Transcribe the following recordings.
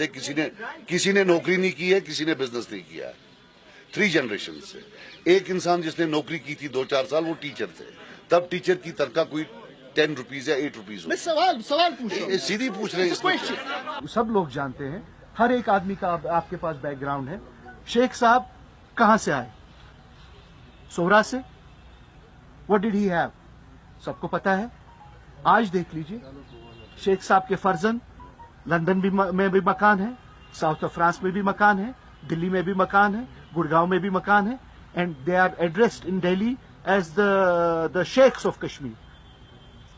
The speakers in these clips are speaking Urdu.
سے کسی نے نوکری نہیں کی ہے, کسی نے بزنس نہیں کیا ہے. 3 جنریشن سے ایک انسان جس نے نوکری کی تھی 2-4 سال, وہ ٹیچر تھے. تب ٹیچر کی تنخواہ کوئی 10 روپیز یا 8 روپیز میں سوال پوچھ رہا ہوں, سیدھی پوچھ رہے ہیں. سب لوگ جانتے ہیں, ہر ایک آدمی کا آپ کے پاس بیک گراؤنڈ ہے. شیخ صاحب کہاں سے آئے؟ سورا سے. What did he have? سب کو پتا ہے. آج دیکھ لیجئے, شیخ صاحب کے فرزند لندن میں بھی مکان ہے, ساؤتھ آف فرانس میں بھی مکان ہے, دلی میں بھی مکان ہے, گڑگاؤں میں بھی مکان ہے, and they are addressed in Delhi as the Sheikhs of Kashmir.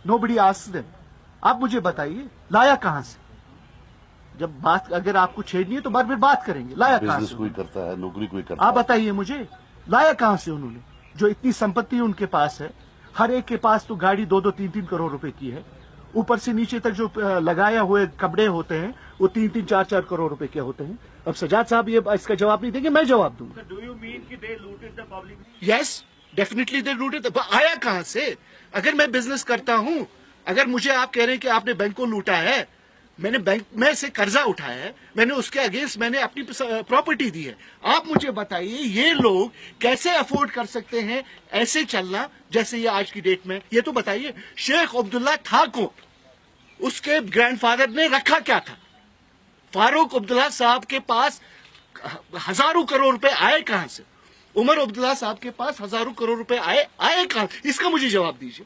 Nobody asks them. آپ مجھے بتائیے لایا کہاں سے؟ جب بات اگر آپ کو چھیڑنی ہے تو بعد میں بات کریں گے. لایا کہاں سے؟ کوئی کرتا ہے, نوکری کوئی کرتا ہے. آپ بتائیے مجھے لایا کہاں سے انہوں نے؟ جو اتنی سمپتی ان کے پاس ہے, ہر ایک کے پاس تو گاڑی 2-3 کروڑ روپے کی ہے, اوپر سے نیچے تک جو لگایا ہوئے کپڑے ہوتے ہیں وہ 3-3, 4-4 کروڑ روپے کے ہوتے ہیں. اب سجاد صاحب یہ اس کا جواب نہیں دیں گے, میں جواب دوں گا. Yes definitely they لوٹڈ. آیا کہاں سے؟ اگر میں بزنس کرتا ہوں, اگر مجھے آپ کہہ رہے ہیں کہ آپ نے بینک کو لوٹا ہے, میں نے بینک میں سے قرضہ اٹھایا ہے, میں نے اس کے اگینسٹ میں نے اپنی پراپرٹی دی ہے. آپ مجھے بتائیے یہ لوگ کیسے افورڈ کر سکتے ہیں ایسے چلنا جیسے یہ آج کی ڈیٹ میں؟ یہ تو بتائیے. شیخ عبداللہ تھا کو اس کے گرینڈ فادر نے رکھا کیا تھا؟ فاروق عبداللہ صاحب کے پاس ہزاروں کروڑ روپے آئے کہاں سے؟ عمر عبداللہ صاحب کے پاس ہزاروں کروڑ روپے آئے کہاں؟ اس کا مجھے جواب دیجیے.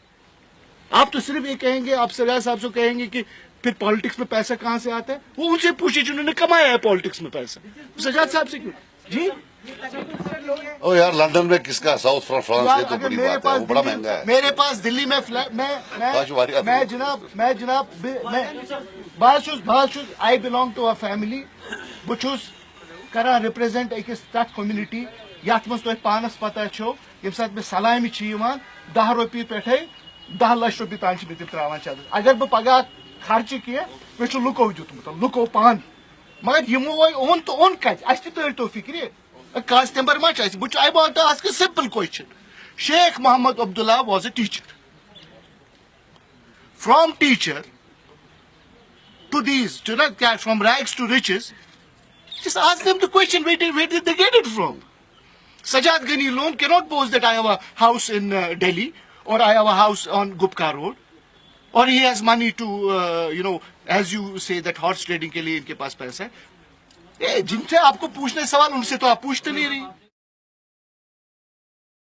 آپ تو صرف یہ کہیں گے, آپ سجاد صاحب سے کہیں گے کہ پھر پالیٹکس میں پیسہ کہاں سے آتا ہے. وہ ان سے پوچھیے جنہوں نے کمایا ہے پالیٹکس میں پیسہ. سجاد صاحب سے کیوں جی؟ او یار لندن میں کس کا, ساؤتھ فرانس سے تو بڑی بات ہے, وہ بڑا مہنگا ہے. میرے پاس دلی میں میں جناب I belong to a family. بہت کران ریپریزنٹ اکس تک کمیونٹی یت مز تہ پانس پتہ چھو, یم سات میں سلامی 10 روپیے پہ 10 لچھ روپیے تان تم تراان چلس. اگر بہ پگہ خرچہ کی مے لکو دیتمت, لکو پان, مگر یمو اون تو اون کت اس تہ تو فکر کاسٹمبر ما بچ I want to ask simple question. Sheikh Mohammad Abdullah was a teacher. From teacher to these from rags to riches, just ask them the question, where did they get it from? Sajad Ghani alone cannot boast that I have a house in Delhi or I have a house on Gupka Road or he has money to, as you say that horse trading کے لیے ان کے پاس پیسہ ہے. جن سے آپ کو پوچھنے سوال ان سے تو آپ پوچھتے نہیں رہی.